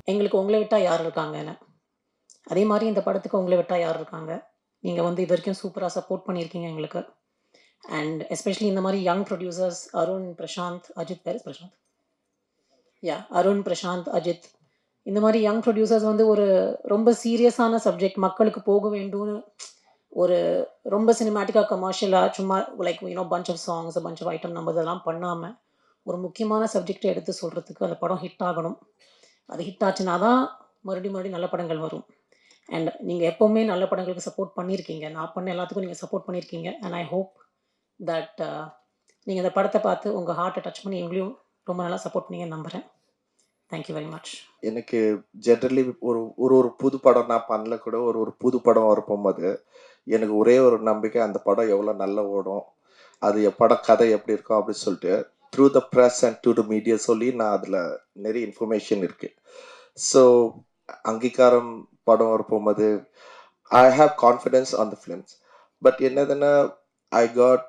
எங்களுக்கு உங்கள விட்டா யார் இருக்காங்கன்னு. அதே மாரி இந்த படத்துக்கு உங்கள விட்டா யார் இருக்காங்க? நீங்க வந்து இதுவரைக்கும் சூப்பரா சப்போர்ட் பண்ணியிருக்கீங்க எங்களுக்கு. அண்ட் எஸ்பெஷலி இந்த மாரி young producers Arun, Prashanth, Ajith where is Prashanth? Arun, Prashanth, Ajith இந்த மாரி யங் ப்ரொடியூசர்ஸ் வந்து ஒரு ரொம்ப சீரியஸான சப்ஜெக்ட் மக்களுக்கு போக வேண்டும்னு ஒரு ரொம்ப சினிமேட்டிக்கா, கமர்ஷியலா சும்மா like punch of songs, punch of item numbers அதெல்லாம் பண்ணாம, ஒரு முக்கியமான சப்ஜெக்ட்ட எடுத்து சொல்றதுக்கு அந்த படம் ஹிட் ஆகணும். அது ஹிட் ஆச்சுனா தான் மறுபடியும் நல்ல படங்கள் வரும். அண்ட் நீங்க எப்பவுமே நல்ல படங்களுக்கு சப்போர்ட் பண்ணியிருக்கீங்க. நான் பண்ண எல்லாத்துக்கும் நீங்க சப்போர்ட் பண்ணியிருக்கீங்க. அண்ட் ஐ ஹோப் தட் நீங்க இந்த படத்த பார்த்து உங்க ஹார்ட்ட டச் பண்ணி எங்களையும் ரொம்ப நல்லா சப்போர்ட் பண்ணீங்கன்னு நம்புறேன். Thank you very much. எனக்கு ஜென்ரலி ஒரு ஒரு ஒரு புது படம் நான் பண்ணல கூட ஒரு புது படம் வரப்போகும்போது எனக்கு ஒரே ஒரு நம்பிக்கை, அந்த படம் எவ்வளோ நல்லா ஓடும், அது படம் கதை எப்படி இருக்கும் அப்படின்னு சொல்லிட்டு through the press and to the media சொல்லி நான் அதில் நிறைய இன்ஃபர்மேஷன் இருக்கு. ஸோ அங்கீகாரம் படம் வரப்போகும்போது I have confidence on the films. But என்னதுன்னா ஐ காட்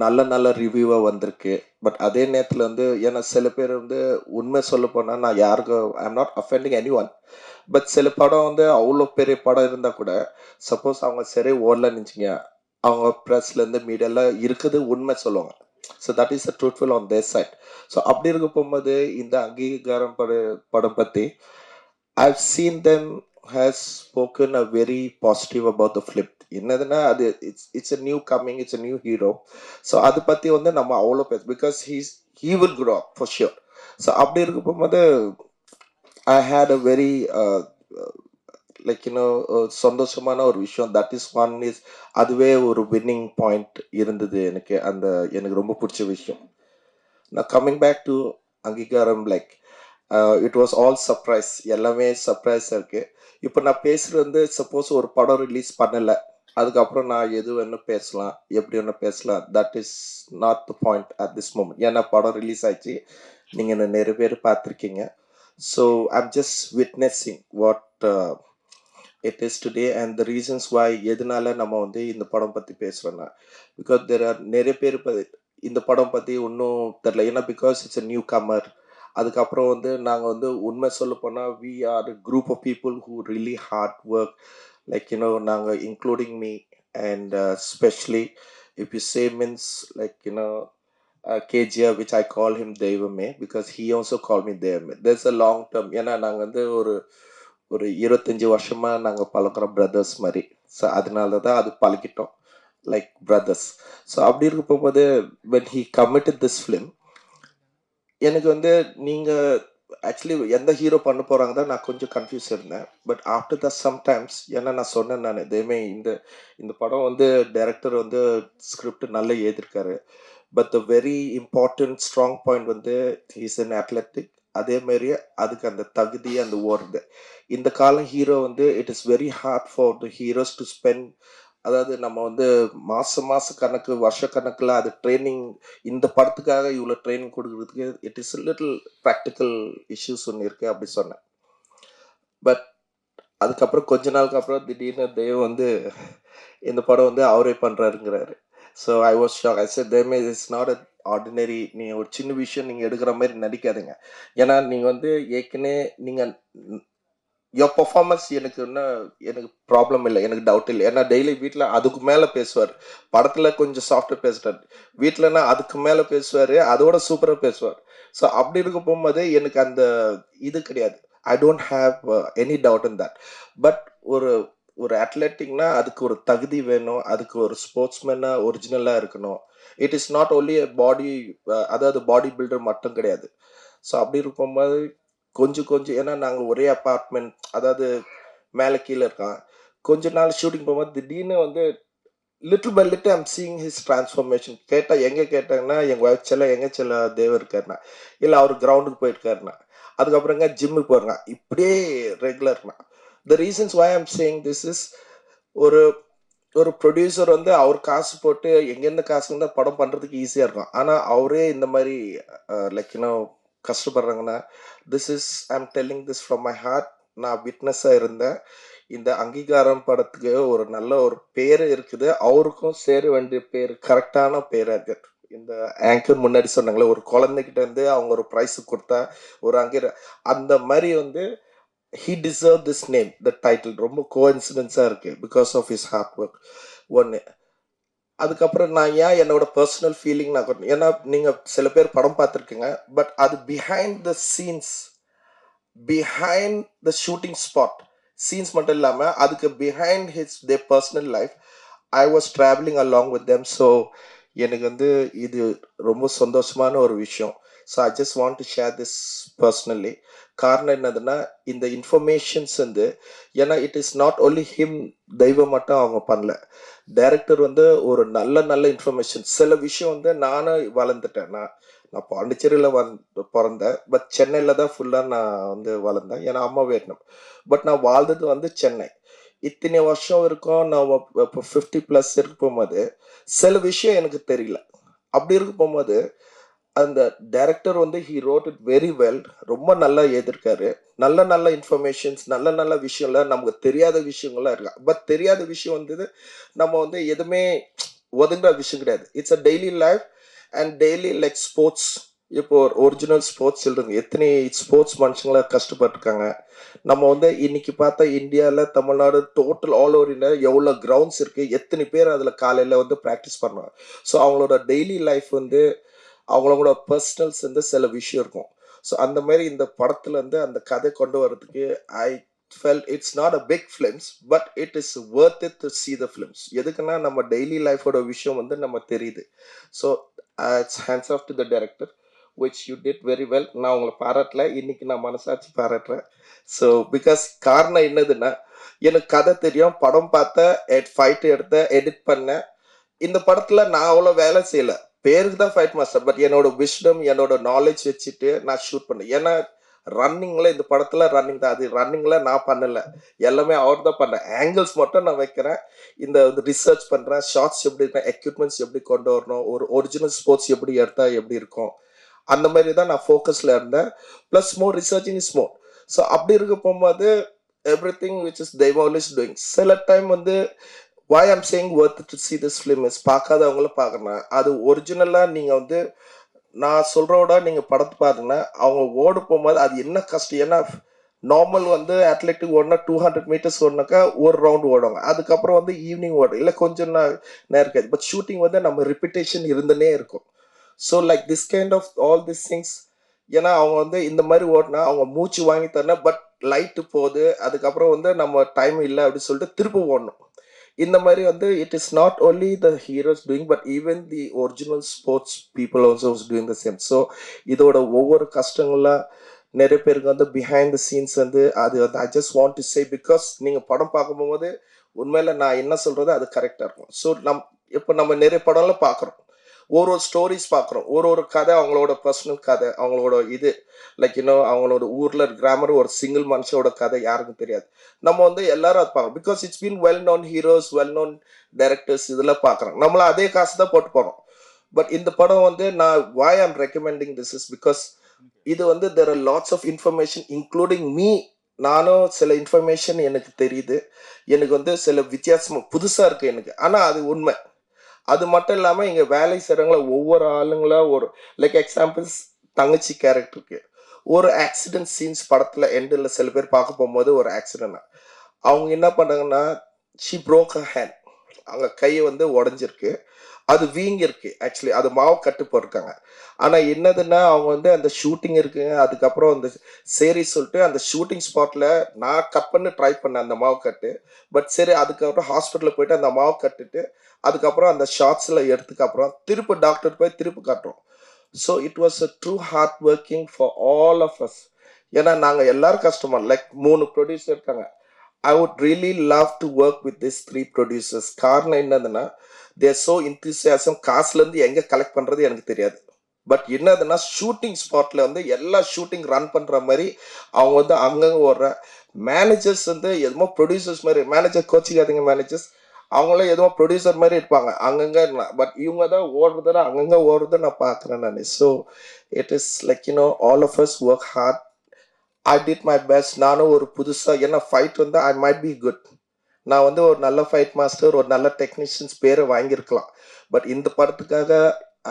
நல்ல நல்ல ரிவ்யூவாக வந்திருக்கு. பட் அதே நேரத்தில் வந்து ஏன்னா சில பேர் வந்து உண்மை சொல்ல போனால் நான் யாருக்கும் I am not offending any one. But சில படம் வந்து அவ்வளோ பெரிய படம் இருந்தால் கூட சப்போஸ் அவங்க சரி ஓடலன்னு நினச்சிங்க, அவங்க ப்ரெஸ்லேருந்து மீடியாவில் இருக்குது உண்மை சொல்லுவாங்க. So that is a truthful on their side. So அப்படி இருக்க போகும்போது இந்த அங்கீகாரம் படம் பற்றி I've seen them has spoken a very positive about the flip. என்னதுன்னா அது it's a new coming, it's a new hero. So அதை பற்றி வந்து நம்ம அவ்வளோ பேச because he will grow up for sure. So அப்படி இருக்க போகும்போது I had a very like சந்தோஷமான ஒரு விஷயம். தட் இஸ் ஒன் இஸ் அதுவே ஒரு வின்னிங் பாயிண்ட் இருந்தது எனக்கு. எனக்கு ரொம்ப பிடிச்ச விஷயம். நான் கம்மிங் பேக் டு அங்கீகாரம், like it was all surprise, எல்லாமே சர்ப்ரைஸாக இருக்குது. இப்போ நான் பேசுகிறது வந்து சப்போஸ் ஒரு படம் ரிலீஸ் பண்ணலை, அதுக்கப்புறம் நான் எது வேணும் பேசலாம், எப்படி வேணும் பேசலாம், that is not the point at this moment. ஏன்னா படம் ரிலீஸ் ஆயிடுச்சு, நீங்கள் என்ன நிறைய பேர் பார்த்துருக்கீங்க. So I'm just witnessing what it is today and the reasons why எதனால நம்ம வந்து இந்த படம் பற்றி பேசுகிறோன்னா பிகாஸ் தெர் ஆர் நிறைய பேர் இந்த படம் பற்றி ஒன்றும் தெரில. ஏன்னா because it's a newcomer. அதுக்கப்புறம் வந்து நாங்கள் வந்து உண்மை சொல்ல போனால் we are group of people who really hard work, like நாங்கள் including me and especially if you say means like KGR which I call him தெய்வமே because he also call me தெய்வமே. There's a long term. ஏன்னா நாங்கள் வந்து ஒரு 25 வருஷமாக நாங்கள் பழக்கிற brothers மாதிரி. ஸோ அதனால தான் அது பழகிட்டோம் லைக் பிரதர்ஸ். ஸோ அப்படி இருக்க போகும்போது when he committed this film, எனக்கு வந்து நீங்கள் ஆக்சுவலி எந்த ஹீரோ பண்ண போகிறாங்க தான் நான் கொஞ்சம் கன்ஃபியூஸ் இருந்தேன். பட் ஆஃப்டர் த சம்டைம்ஸ் ஏன்னா நான் சொன்னேன், நான் எதையுமே இந்த படம் வந்து டைரக்டர் வந்து ஸ்கிரிப்ட் நல்லா எழுதியிருக்காரு. But the very important strong point வந்து ஹீஸ் அன் அத்லெட்டிக். அதே மாதிரி அதுக்கு அந்த தகுதி அந்த ஓடுறது. இந்த காலம் ஹீரோ வந்து it is very hard for the heroes to spend. அதாவது நம்ம வந்து மாச கணக்கு வருஷ கணக்கில் அது ட்ரைனிங், இந்த படத்துக்காக இவ்வளோ ட்ரைனிங் கொடுக்குறதுக்கு it is little practical issues ஒன்று இருக்குது அப்படி சொன்னேன். பட் அதுக்கப்புறம் கொஞ்ச நாளுக்கு அப்புறம் திடீர்னு தேவ் வந்து இந்த படம் வந்து அவரே பண்ணுறாருங்கிறாரு. So I was shock. I said them it's not a ordinary. நீங்கள் ஒரு சின்ன விஷயம் நீங்கள் எடுக்கிற மாதிரி நடிக்காதுங்க. ஏன்னா நீங்கள் வந்து ஏற்கனவே நீங்கள் யோர் பர்ஃபார்மன்ஸ் எனக்கு ப்ராப்ளம் இல்லை, எனக்கு டவுட் இல்லை. ஏன்னா டெய்லி வீட்டில் அதுக்கு மேலே பேசுவார். படத்தில் கொஞ்சம் சாஃப்டாக பேசுகிறார், வீட்டிலனா அதுக்கு மேலே பேசுவார், அதோட சூப்பராக பேசுவார். ஸோ அப்படி இருக்க போகும்போது எனக்கு அந்த இது கிடையாது. I don't have any doubt in that. But ஒரு ஒரு அத்லெட்டிக்னா அதுக்கு ஒரு தகுதி வேணும், அதுக்கு ஒரு ஸ்போர்ட்ஸ்மேனாக ஒரிஜினலாக இருக்கணும். இட் இஸ் நாட் ஓன்லி பாடி, அதாவது பாடி பில்டர் மட்டும் கிடையாது. ஸோ அப்படி இருக்கும்போது கொஞ்சம் ஏன்னா நாங்கள் ஒரே அப்பார்ட்மெண்ட், அதாவது மேலே கீழே இருக்கான். கொஞ்ச நாள் ஷூட்டிங் போகும்போது திடீர்னு வந்து little by little I'm seeing his transformation. கேட்டால் எங்கே கேட்டாங்கன்னா எங்கள் ஒய்ஃப் செல்ல தேவ இருக்காருண்ணா, இல்லை அவர் கிரவுண்டுக்கு போயிருக்காருண்ணா, அதுக்கப்புறங்க ஜிம்முக்கு போகிறேங்க, இப்படியே ரெகுலர்னா. The reasons why I'm saying this is ஒரு ஒரு ப்ரொடியூசர் வந்து அவர் காசு போட்டு எங்கேருந்து காசு இருந்தால் படம் பண்ணுறதுக்கு ஈஸியாக இருக்கும். ஆனால் அவரே இந்த மாதிரி லைக் கஷ்டப்படுறாங்கன்னா this is I am telling this from my heart. நான் விட்னஸாக இருந்தேன். இந்த அங்கீகாரம் படத்துக்கு ஒரு நல்ல ஒரு பேர் இருக்குது, அவருக்கும் சேர வேண்டிய பேர் கரெக்டான பேராக இருக்குது. இந்த ஆங்கர் முன்னாடி சொன்னாங்களே, ஒரு குழந்தைகிட்ட இருந்து அவங்க ஒரு ப்ரைஸு கொடுத்தா ஒரு அந்த மாதிரி வந்து he deserved this name, the title. ரொம்ப கோஇன்சிடென்ஸாக இருக்குது because of his hard work. ஒன்று. அதுக்கப்புறம் நான் ஏன் என்னோட பர்சனல் ஃபீலிங் நான் ஏன்னா நீங்கள் சில பேர் படம் பார்த்துருக்கீங்க, பட் அது behind the scenes, behind the shooting spot scenes மட்டும் இல்லாமல் அதுக்கு behind they personal life I was travelling along with them. So எனக்கு வந்து இது ரொம்ப சந்தோஷமான ஒரு விஷயம். So I just want to share this personally. காரணம் என்னதுன்னா இந்த இன்ஃபர்மேஷன்ஸ் வந்து ஏன்னா it is not only him, தெய்வம் மட்டும் அவங்க பண்ணல. டைரக்டர் வந்து ஒரு நல்ல நல்ல இன்ஃபர்மேஷன் சில விஷயம் வந்து நானும் வளர்ந்துட்டேன். நான் பாண்டிச்சேரியில் பிறந்தேன், பட் சென்னையில் தான் ஃபுல்லாக நான் வந்து வளர்ந்தேன். ஏன்னா அம்மா வியட்நாம், பட் நான் வாழ்ந்தது வந்து சென்னை. இத்தனை வருஷம் இருக்கும், நான் இப்போ 50+ இருக்கு போகும்போது சில விஷயம் எனக்கு தெரியல. அப்படி இருக்க போகும்போது அந்த டைரக்டர் வந்து he wrote it very well, ரொம்ப நல்லா எழுதியிருக்காரு. நல்ல நல்ல இன்ஃபர்மேஷன்ஸ், நல்ல நல்ல விஷயம்ல நமக்கு தெரியாத விஷயங்கள்லாம் இருக்கு. பட் தெரியாத விஷயம் வந்து நம்ம வந்து எதுவுமே ஒதுங்குற விஷயம் கிடையாது. It's a daily life and daily like sports. இப்போ ஒரு ஒரிஜினல் ஸ்போர்ட்ஸ் சில்ட்ரன் எத்தனை ஸ்போர்ட்ஸ் மனுஷங்களா கஷ்டப்பட்டிருக்காங்க. நம்ம வந்து இன்னைக்கு பார்த்தா இந்தியாவில், Tamil Nadu, total all over India எவ்வளோ கிரவுண்ட்ஸ் இருக்கு, எத்தனை பேர் அதில் காலையில் வந்து ப்ராக்டிஸ் பண்ணுவாங்க. ஸோ அவங்களோட டெய்லி லைஃப் வந்து அவங்களோட பர்சனல்ஸ் வந்து சில விஷயம் இருக்கும். ஸோ அந்த மாதிரி இந்த படத்துல இருந்து அந்த கதை கொண்டு வரதுக்கு ஐ felt it's not a big films, but it is worth it to see the films. எதுக்குன்னா நம்ம டெய்லி லைஃபோட விஷயம் வந்து நம்ம தெரியுது. So it's hands off to the director, which you did very well. நான் உங்களை பாராட்டல, இன்னைக்கு நான் மனசாட்சி பாராட்டுறேன். ஸோ பிகாஸ் காரணம் என்னதுன்னா எனக்கு கதை தெரியும், படம் பார்த்த, ஃபைட் எடுத்த, எடிட் பண்ணேன். இந்த படத்துல நான் அவ்வளோ வேலை செய்யல, பேருக்கு தான் ஃபைட் மாஸ்டர், பட் என்னோட விஸ்டம், என்னோட நாலேஜ் வச்சுட்டு நான் ஷூட் பண்ணேன். ஏன்னா ரன்னிங்ல இந்த படத்துல ரன்னிங் தான், அது ரன்னிங்ல நான் பண்ணல, எல்லாமே அவர் தான் பண்ணேன். ஆங்கிள்ஸ் மட்டும் நான் வைக்கிறேன், இந்த ரிசர்ச் பண்றேன், ஷார்ட்ஸ் எப்படி இருக்கேன், எக்யூப்மெண்ட்ஸ் எப்படி கொண்டு வரணும், ஒரு ஒரிஜினல் ஸ்போர்ட்ஸ் எப்படி எடுத்தா எப்படி இருக்கும், அந்த மாதிரி தான் நான் ஃபோக்கஸ்ல இருந்தேன். Plus more researching is more. So அப்படி இருக்க போகும்போது எவ்ரி திங் விச் இஸ் தெய்வம் இஸ் டூயிங். சில டைம் வந்து why I'm saying worth to see this film is பார்க்காதவங்கள பார்க்கணும். அது ஒரிஜினலாக நீங்கள் வந்து நான் சொல்கிறோட நீங்கள் படத்தை பாருங்கன்னா அவங்க ஓடு போகும்போது அது என்ன கஷ்டம். ஏன்னா நார்மல் வந்து அத்லெட்டிக் ஓடினா 200 மீட்டர்ஸ் ஓடினாக்கா ஒரு ரவுண்ட் ஓடுவாங்க, அதுக்கப்புறம் வந்து ஈவினிங் ஓடும், இல்லை கொஞ்சம் நேரம் இருக்காது. பட் ஷூட்டிங் வந்து நம்ம ரிப்பிட்டேஷன் இருந்துனே இருக்கும். So like this kind of all this things. ஏன்னா அவங்க வந்து இந்த மாதிரி ஓடினா அவங்க மூச்சு வாங்கி தரணும், பட் லைட்டு போகுது, அதுக்கப்புறம் வந்து நம்ம டைம் இல்லை அப்படின்னு சொல்லிட்டு திருப்பி ஓடணும். இந்த மாதிரி வந்து it is not only the heroes doing, but even the original sports people also doing the same. So இதோட ஒவ்வொரு கஷ்டங்கள்லாம் நிறைய பேருக்கு வந்து பிஹைண்ட் த சீன்ஸ் வந்து அது வந்து I just want to say, because நீங்கள் படம் பார்க்கும்போது உண்மையில நான் என்ன சொல்றது அது கரெக்டாக இருக்கும். ஸோ இப்போ நம்ம நிறைய படம்லாம் பார்க்குறோம், ஒரு ஸ்டோரிஸ் பார்க்குறோம், ஒரு கதை, அவங்களோட பர்சனல் கதை, அவங்களோட இது லைக் இன்னும் அவங்களோட ஊரில் கிராமர், ஒரு சிங்கிள் மனுஷோட கதை யாருக்கும் தெரியாது. நம்ம வந்து எல்லாரும் அது பார்க்கணும், because it's been well known heroes, well known directors இதெல்லாம் பார்க்குறோம். நம்மள அதே காசு தான் போட்டு போகிறோம். பட் இந்த படம் வந்து நான் why I'm recommending this is because இது வந்து there are lots of information including me. நானும் சில இன்ஃபர்மேஷன் எனக்கு தெரியுது, எனக்கு வந்து சில வித்தியாசமாக புதுசாக இருக்குது எனக்கு, ஆனால் அது உண்மை. அது மட்டும் இல்லாமல் இங்கே வேலை செய்கிறவங்கள ஒவ்வொரு ஆளுங்களா ஒரு லைக் எக்ஸாம்பிள்ஸ் தங்கச்சி கேரக்டருக்கு ஒரு ஆக்சிடென்ட் சீன்ஸ் படத்தில் எண்டில் சில பேர் பார்க்க போகும்போது ஒரு ஆக்சிடென்ட் அவங்க என்ன பண்ணுறாங்கன்னா ஷி ப்ரோக் அ ஹேண்ட், அவங்க கை வந்து உடஞ்சிருக்கு, அது வீங்கிருக்கு. ஆக்சுவலி அது மாவு கட்டு போட்டிருக்காங்க. ஆனால் என்னதுன்னா அவங்க வந்து அந்த ஷூட்டிங் இருக்குங்க, அதுக்கப்புறம் அந்த சரி சொல்லிட்டு அந்த ஷூட்டிங் ஸ்பாட்டில் நான் கட் பண்ணி ட்ரை பண்ணேன் அந்த மாவு கட்டு. பட் சரி அதுக்கப்புறம் ஹாஸ்பிட்டலில் போயிட்டு அந்த மாவு கட்டுட்டு அதுக்கப்புறம் அந்த ஷார்ட்ஸில் எடுத்துக்கப்புறம் திருப்பி டாக்டர் போய் திருப்பி காட்டுறோம். So it was a true hard working for all of us. ஏன்னா நாங்கள் எல்லாரும் கஷ்டமாக லைக் 3 ப்ரொடியூசர் இருக்காங்க. I would really love to work with these 3 producers. காரணம் என்னதுன்னா தேர் ஸோ இன்த்யூசியாசம். காசுலேருந்து எங்கே கலெக்ட் பண்ணுறது எனக்கு தெரியாது. பட் என்னதுன்னா ஷூட்டிங் ஸ்பாட்டில் வந்து எல்லா ஷூட்டிங் ரன் பண்ணுற மாதிரி அவங்க வந்து அங்கங்கே ஓடுற மேனேஜர்ஸ் வந்து எதுமோ ப்ரொடியூசர்ஸ் மாதிரி, மேனேஜர் கோச்சிக்காதீங்க மேனேஜர்ஸ், அவங்களும் எதுவும் ப்ரொடியூசர் மாதிரி இருப்பாங்க அங்கங்கே. பட் இவங்க தான் ஓடுறத அங்கங்கே ஓடுறத நான் பார்க்குறேன் நான். So it is like all of us work hard. I did my best. நானும் ஒரு புதுசாக என்ன ஃபைட் வந்து ஐ மைட் பி குட், நான் வந்து ஒரு நல்ல ஃபைட் மாஸ்டர், ஒரு நல்ல டெக்னீஷியன்ஸ் பேரை வாங்கியிருக்கலாம். பட் இந்த படத்துக்காக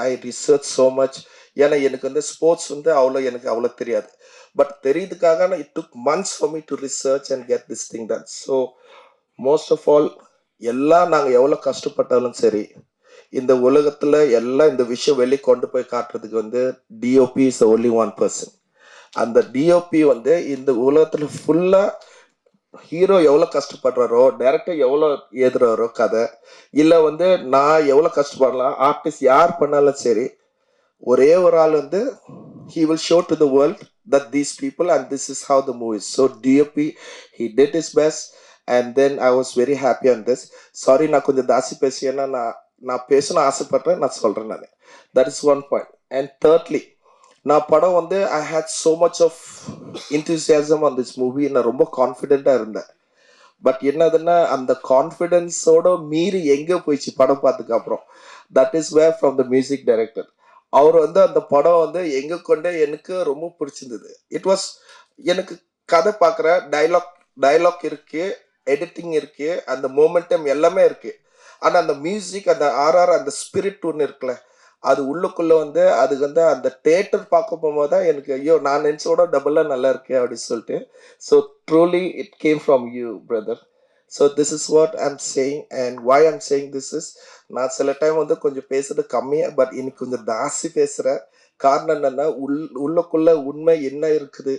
ஐ ரிசர்ச் ஸோ மச். ஏன்னா எனக்கு வந்து ஸ்போர்ட்ஸ் வந்து எனக்கு அவ்வளோ தெரியாது. பட் தெரியுதுக்காக நான் it took months for me to research and get this thing done. So most of all எல்லாம் நாங்கள் எவ்வளோ கஷ்டப்பட்டாலும் சரி, இந்த உலகத்தில் எல்லாம் இந்த விஷயம் வெளியே கொண்டு போய் காட்டுறதுக்கு வந்து DOP is only one person. அந்த டிஓபி வந்து இந்த உலகத்தில் ஃபுல்லாக ஹீரோ எவ்வளோ கஷ்டப்படுறாரோ, டைரக்டர் எவ்வளோ எழுதுறாரோ கதை, இல்லை வந்து நான் எவ்வளோ கஷ்டப்படலாம், ஆர்டிஸ்ட் யார் பண்ணாலும் சரி, ஒரே ஒரு ஆள் வந்து he will show to the world that these people and this is how the movie is. So DOP, he did his best and then I was very happy on this. Sorry நான் கொஞ்சம் தாசி பேசியேன்னா நான் பேசணும் ஆசைப்பட்றேன், நான் சொல்கிறேன் நான். That is one point. And thirdly, நான் படம் வந்து I had so much of enthusiasm on this movie. நான் ரொம்ப கான்ஃபிடென்ட்டாக இருந்தேன். பட் என்னதுன்னா அந்த கான்ஃபிடென்ஸோட மீறி எங்கே போயிடுச்சு படம் பார்த்துக்கு அப்புறம், that is where from the music director. அவர் வந்து அந்த படம் வந்து எங்கே கொண்டே எனக்கு ரொம்ப பிடிச்சிருந்தது. இட் வாஸ் எனக்கு கதை பார்க்குற டைலாக் இருக்கு, எடிட்டிங் இருக்கு, அந்த மோமெண்டம் எல்லாமே இருக்கு. ஆனால் அந்த மியூசிக், அந்த ஆர்ஆர், அந்த ஸ்பிரிட் ஒன்று இருக்குல்ல, அது உள்ளுக்குள்ள வந்து அது வந்து அந்த தேட்டர் பார்க்க போகும்போது தான் எனக்கு ஐயோ நான் நினச்சோட டபுளாக நல்லா இருக்கு அப்படின்னு சொல்லிட்டு. So truly it came from you brother. So this is what I'm saying and why I'm saying this is, நான் சில டைம் வந்து கொஞ்சம் பேசுறது கம்மியாக, பட் இன்னைக்கு கொஞ்சம் ஜாஸ்தி பேசுகிறேன். காரணம் என்னென்னா உள்ளுக்குள்ள உண்மை என்ன இருக்குது,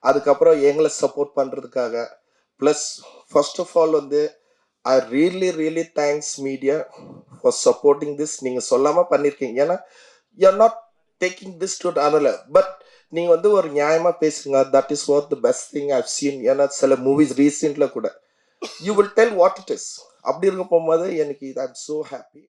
அதுக்கப்புறம் எங்களை சப்போர்ட் பண்ணுறதுக்காக. ப்ளஸ் ஃபர்ஸ்ட் ஆஃப் ஆல் வந்து I really thanks media for supporting this. நீங்கள் சொல்லாமல் பண்ணியிருக்கீங்க. ஏன்னா you're not taking this to another, but நீங்கள் வந்து ஒரு நியாயமாக பேசுங்க. That is what the best thing I've seen. ஏன்னா சில மூவிஸ் ரீசெண்டில் கூட you will tell what it is. அப்படி இருக்க போகும்போது எனக்கு ஐ எம் ஸோ ஹாப்பி.